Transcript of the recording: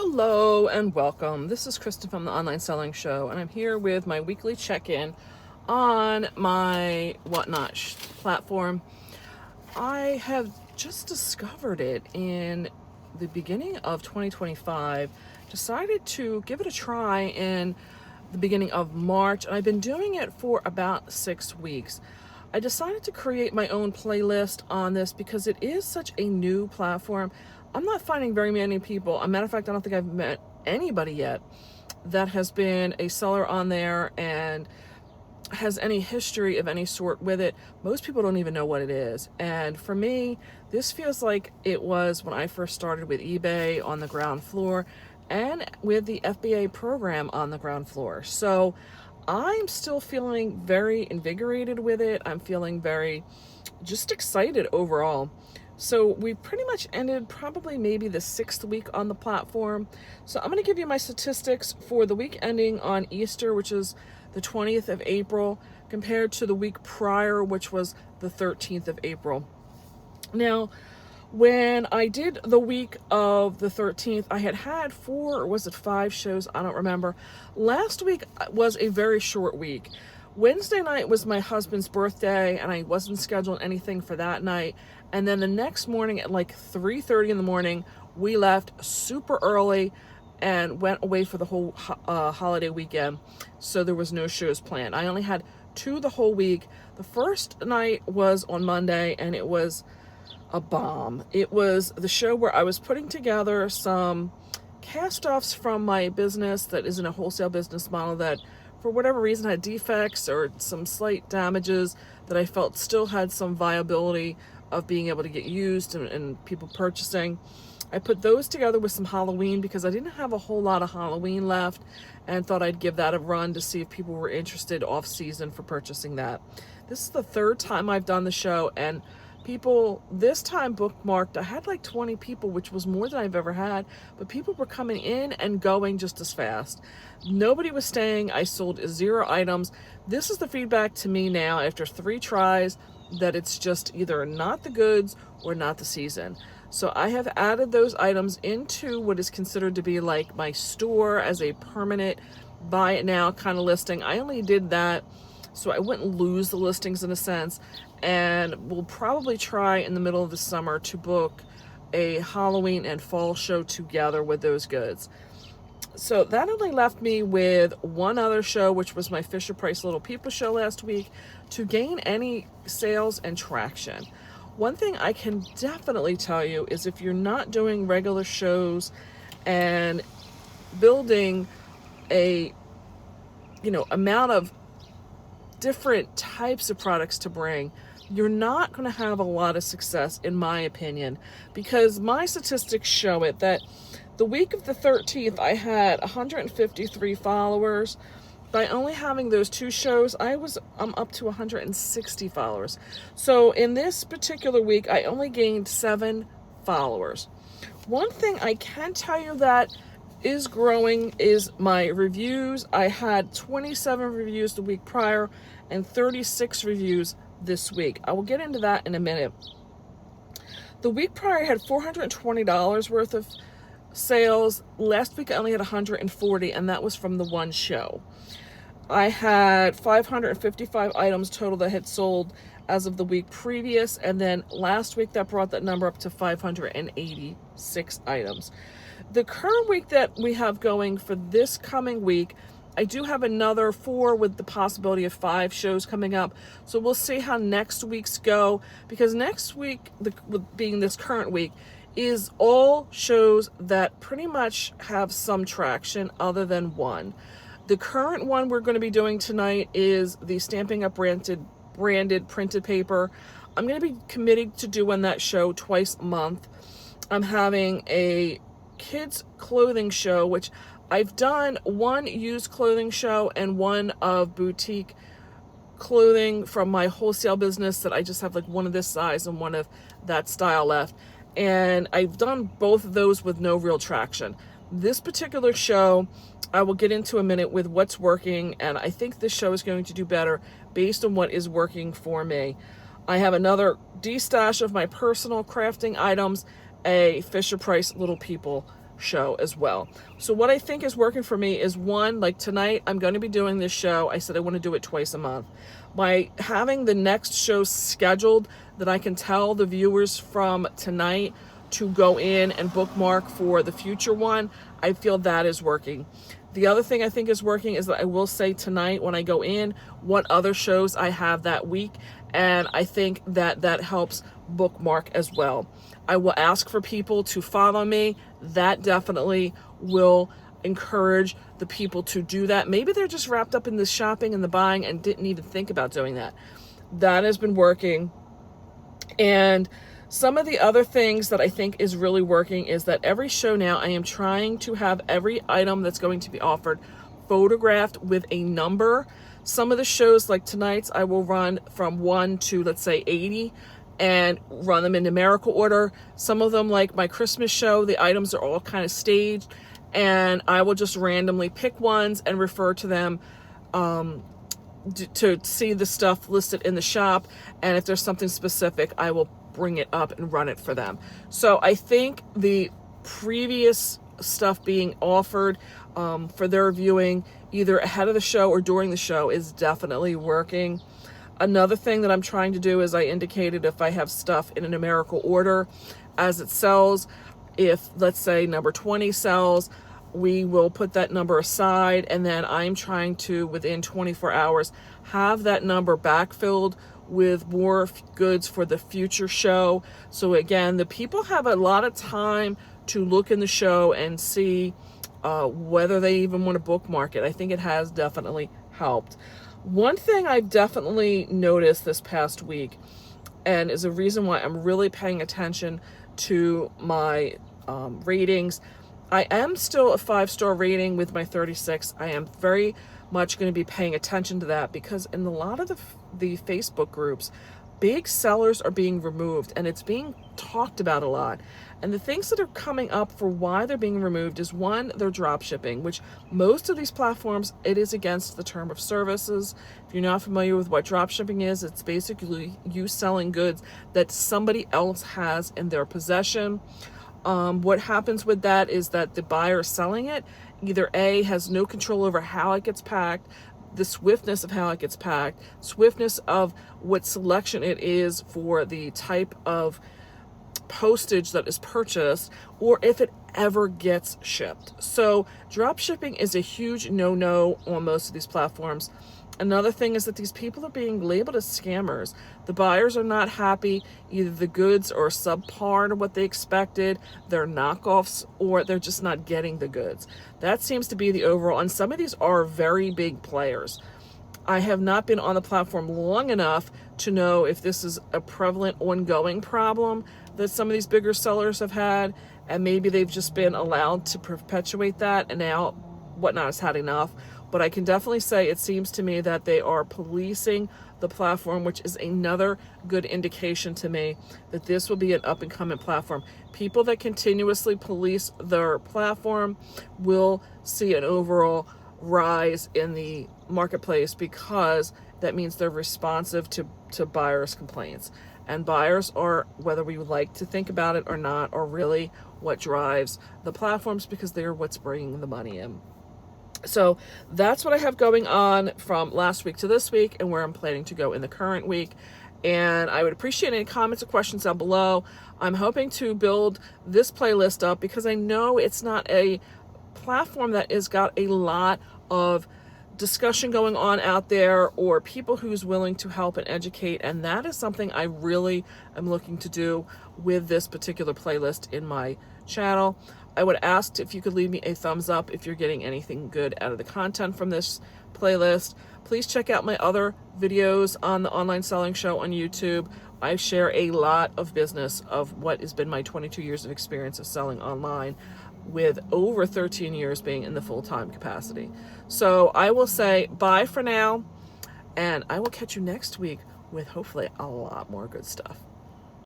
Hello and welcome. This is Kristen from the Online Selling Show, and I'm here with my weekly check-in on my Whatnot platform. I have just discovered it in the beginning of 2025, decided to give it a try in the beginning of March, and I've been doing it for about 6 weeks. I decided to create my own playlist on this because it is such a new platform. I'm not finding very many people. As a matter of fact, I don't think I've met anybody yet that has been a seller on there and has any history of any sort with it. Most people don't even know what it is. And for me, this feels like it was when I first started with eBay on the ground floor and with the FBA program on the ground floor. So I'm still feeling very invigorated with it. I'm feeling very just excited overall. So we pretty much ended probably maybe the 6th week on the platform. So I'm going to give you my statistics for the week ending on Easter, which is the 20th of April, compared to the week prior, which was the 13th of April. Now, when I did the week of the 13th, I had 4 or was it 5 shows? I don't remember. Last week was a very short week. Wednesday night was my husband's birthday, and I wasn't scheduling anything for that night. And then the next morning at like 3:30 in the morning, we left super early and went away for the whole holiday weekend. So there was no shows planned. I only had 2 the whole week. The first night was on Monday, and it was a bomb. It was the show where I was putting together some cast-offs from my business that isn't a wholesale business model that for whatever reason had defects or some slight damages that I felt still had some viability of being able to get used and people purchasing. I put those together with some Halloween because I didn't have a whole lot of Halloween left and thought I'd give that a run to see if people were interested off season for purchasing that. This is the 3rd time I've done the show, and people this time bookmarked. I had like 20 people, which was more than I've ever had, but people were coming in and going just as fast. Nobody was staying. I sold 0 items. This is the feedback to me now after 3 tries, that it's just either not the goods or not the season. So I have added those items into what is considered to be like my store as a permanent buy it now kind of listing. I only did that so I wouldn't lose the listings in a sense, and we'll probably try in the middle of the summer to book a Halloween and fall show together with those goods. So that only left me with 1 other show, which was my Fisher-Price Little People show last week, to gain any sales and traction. One thing I can definitely tell you is if you're not doing regular shows and building a amount of different types of products to bring, you're not going to have a lot of success, in my opinion, because my statistics show it that the week of the 13th, I had 153 followers. By only having those 2 shows, I'm up to 160 followers. So in this particular week, I only gained 7 followers. One thing I can tell you that is growing is my reviews. I had 27 reviews the week prior and 36 reviews this week. I will get into that in a minute. The week prior I had $420 worth of sales. Last week I only had 140, and that was from the 1 show. I had 555 items total that had sold as of the week previous, and then last week that brought that number up to 586 items. The current week that we have going for this coming week, I do have another 4 with the possibility of 5 shows coming up. So we'll see how next week's go, because next week, being this current week, is all shows that pretty much have some traction other than 1. The current one we're going to be doing tonight is the Stamping Up branded printed paper. I'm going to be committing to doing that show twice a month. I'm having a kids clothing show, which I've done 1 used clothing show and 1 of boutique clothing from my wholesale business that I just have like 1 of this size and 1 of that style left. And I've done both of those with no real traction. This particular show, I will get into a minute with what's working, and I think this show is going to do better based on what is working for me. I have another destash of my personal crafting items, a Fisher-Price Little People show as well. So what I think is working for me is, one, like tonight, I'm going to be doing this show. I said I want to do it twice a month. By having the next show scheduled, that I can tell the viewers from tonight to go in and bookmark for the future one, I feel that is working. The other thing I think is working is that I will say tonight when I go in what other shows I have that week, and I think that that helps bookmark as well. I will ask for people to follow me. That definitely will encourage the people to do that. Maybe they're just wrapped up in the shopping and the buying and didn't even think about doing that. That has been working. And some of the other things that I think is really working is that every show now I am trying to have every item that's going to be offered photographed with a number. Some of the shows like tonight's I will run from 1 to, let's say, 80 and run them in numerical order. Some of them, like my Christmas show, the items are all kind of staged, and I will just randomly pick ones and refer to them to see the stuff listed in the shop, and if there's something specific, I will bring it up and run it for them. So I think the previous stuff being offered for their viewing either ahead of the show or during the show is definitely working. Another thing that I'm trying to do is, I indicated, if I have stuff in a numerical order as it sells, if let's say number 20 sells, we will put that number aside, and then I'm trying to, within 24 hours, have that number backfilled with more goods for the future show. So again, the people have a lot of time to look in the show and see whether they even want to bookmark it. I think it has definitely helped. One thing I've definitely noticed this past week, and is a reason why I'm really paying attention to my ratings, I am still a 5-star rating with my 36. I am very much going to be paying attention to that, because in a lot of the Facebook groups, big sellers are being removed, and it's being talked about a lot. And the things that are coming up for why they're being removed is, one, they're drop shipping, which most of these platforms, it is against the term of services. If you're not familiar with what drop shipping is, it's basically you selling goods that somebody else has in their possession. What happens with that is that the buyer selling it either A, has no control over how it gets packed, the swiftness of how it gets packed, swiftness of what selection it is for the type of postage that is purchased, or if it ever gets shipped. So drop shipping is a huge no-no on most of these platforms. Another thing is that these people are being labeled as scammers. The buyers are not happy. Either the goods are subpar to what they expected, they're knockoffs, or they're just not getting the goods. That seems to be the overall, and some of these are very big players. I have not been on the platform long enough to know if this is a prevalent ongoing problem that some of these bigger sellers have had, and maybe they've just been allowed to perpetuate that, and now Whatnot has had enough. But I can definitely say it seems to me that they are policing the platform, which is another good indication to me that this will be an up-and-coming platform. People that continuously police their platform will see an overall rise in the marketplace, because that means they're responsive to buyers' complaints. And buyers are, whether we would like to think about it or not, are really what drives the platforms, because they're what's bringing the money in. So that's what I have going on from last week to this week, and where I'm planning to go in the current week. And I would appreciate any comments or questions down below. I'm hoping to build this playlist up, because I know it's not a platform that has got a lot of discussion going on out there, or people who's willing to help and educate, and that is something I really am looking to do with this particular playlist in my channel. I would ask if you could leave me a thumbs up if you're getting anything good out of the content from this playlist. Please check out my other videos on the Online Selling Show on YouTube. I share a lot of business of what has been my 22 years of experience of selling online, with over 13 years being in the full-time capacity. So I will say bye for now, and I will catch you next week with hopefully a lot more good stuff.